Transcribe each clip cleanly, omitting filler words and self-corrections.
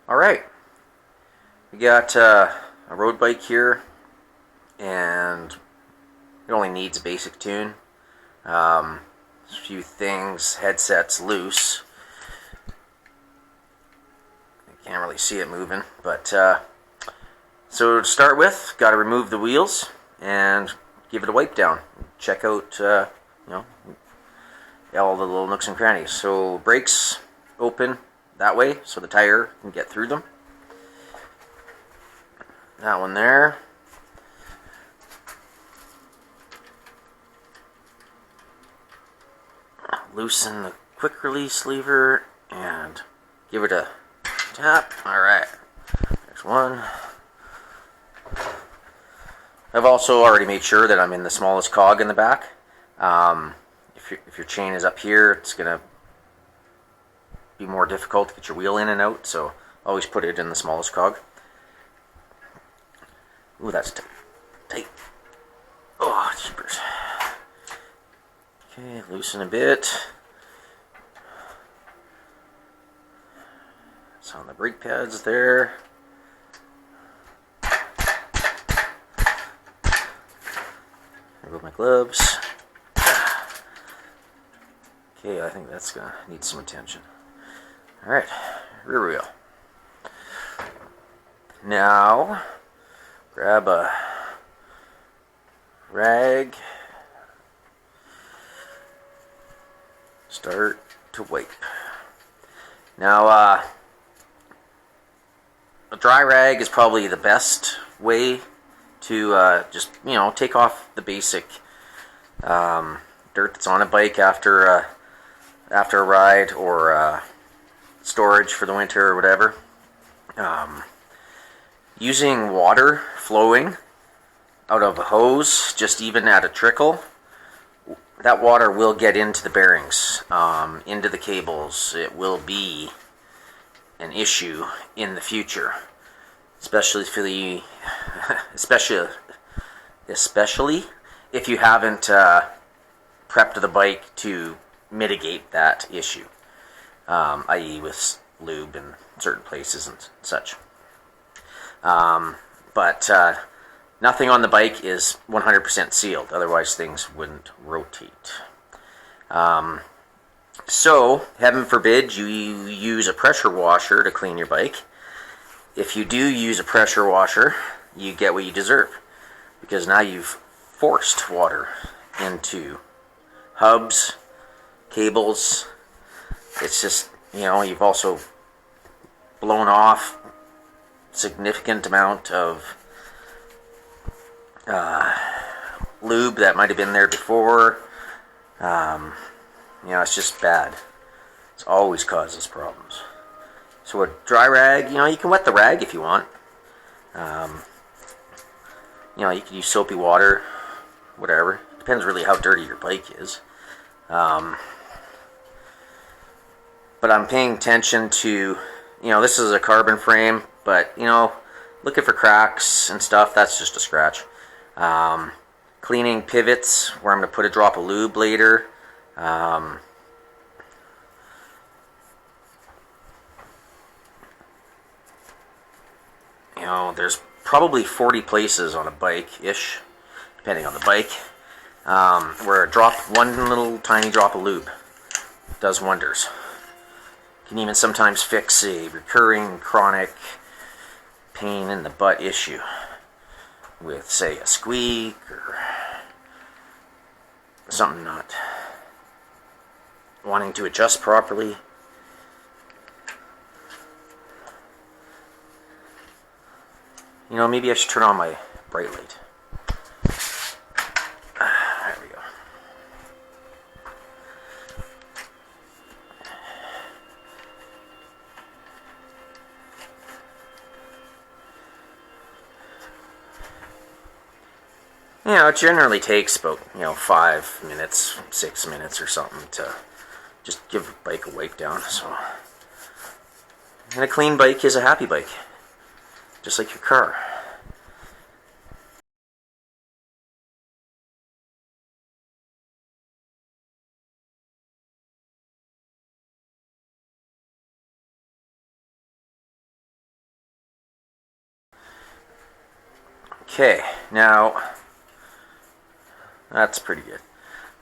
Alright, we got a road bike here, and it only needs a basic tune. A few things, headset's loose. I can't really see it moving, but so to start with, got to remove the wheels and give it a wipe down. Check out, all the little nooks and crannies. So brakes open that way, so the tire can get through them. That one there. Loosen the quick release lever and give it a tap. Alright, there's one. I've also already made sure that I'm in the smallest cog in the back. If your chain is up here, it's going to be more difficult to get your wheel in and out, so always put it in the smallest cog. Ooh, that's tight. Oh, jeepers. Okay, loosen a bit. It's on the brake pads there. Remove my gloves. Okay, I think that's gonna need some attention. Alright, rear wheel. Now, grab a rag. Start to wipe. Now, a dry rag is probably the best way to just, take off the basic dirt that's on a bike after a ride or storage for the winter or whatever. Using water flowing out of a hose, just even at a trickle, that water will get into the bearings, into the cables. It will be an issue in the future, especially if you haven't prepped the bike to mitigate that issue, i.e. with lube in certain places and such. But nothing on the bike is 100% sealed, otherwise things wouldn't rotate. So, heaven forbid you use a pressure washer to clean your bike. If you do use a pressure washer, you get what you deserve, because now you've forced water into hubs, cables. It's just, you've also blown off significant amount of lube that might have been there before. It's just bad. It always causes problems. So a dry rag, you can wet the rag if you want. You can use soapy water, whatever. Depends really how dirty your bike is. But I'm paying attention to, this is a carbon frame, but, looking for cracks and stuff, that's just a scratch. Cleaning pivots, where I'm going to put a drop of lube later. There's probably 40 places on a bike-ish, depending on the bike, where one little tiny drop of lube does wonders. Can even sometimes fix a recurring chronic pain in the butt issue with, say, a squeak or something not wanting to adjust properly. Maybe I should turn on my bright light. There we go. It generally takes about, 5 minutes, 6 minutes or something to just give a bike a wipe down. So, and a clean bike is a happy bike, just like your car. Okay, now that's pretty good.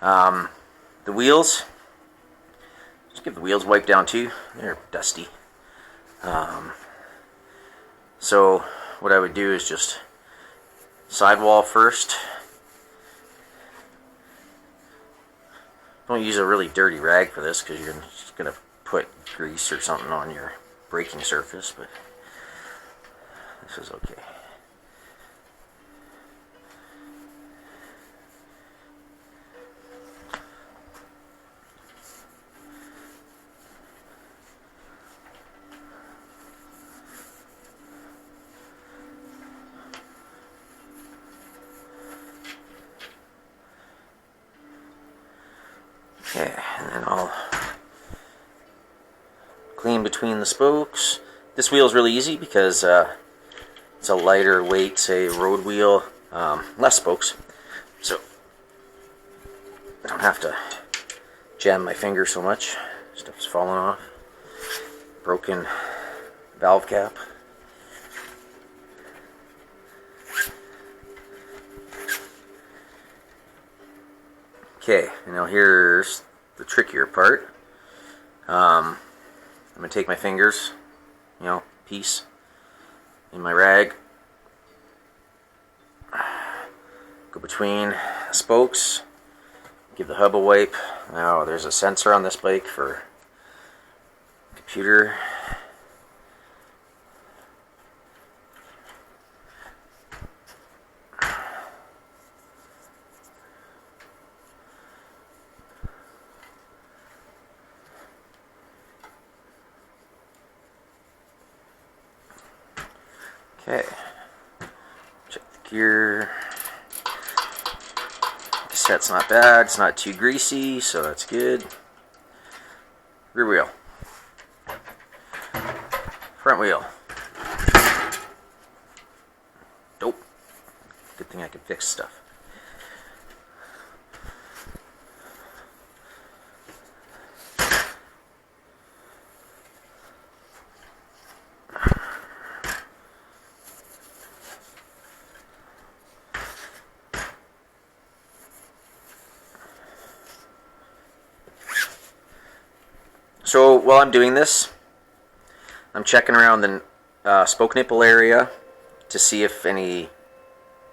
The wheels, just give the wheels a wipe down too. They're dusty. So what I would do is just sidewall first. Don't use a really dirty rag for this because you're just going to put grease or something on your braking surface, but this is okay. Okay, and then I'll clean between the spokes. This wheel is really easy because it's a lighter weight, say, road wheel, less spokes, so I don't have to jam my finger so much. Stuff's falling off. Broken valve cap. Okay, now here's the trickier part. I'm going to take my fingers, piece in my rag, go between the spokes, give the hub a wipe. Now there's a sensor on this bike for computer. Okay, check the gear. Cassette's not bad, it's not too greasy, so that's good. Rear wheel. Front wheel. Nope. Good thing I can fix stuff. So while I'm doing this, I'm checking around the spoke nipple area to see if any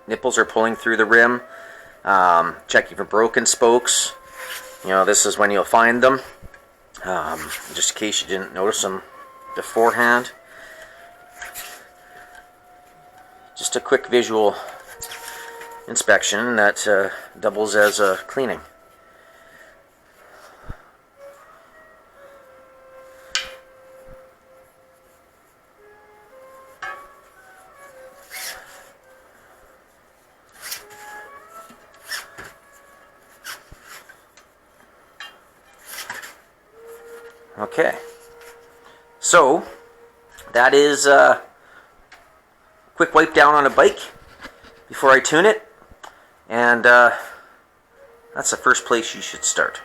nipples are pulling through the rim. Checking for broken spokes. This is when you'll find them, just in case you didn't notice them beforehand. Just a quick visual inspection that doubles as a cleaning. Okay, so that is a quick wipe down on a bike before I tune it, and that's the first place you should start.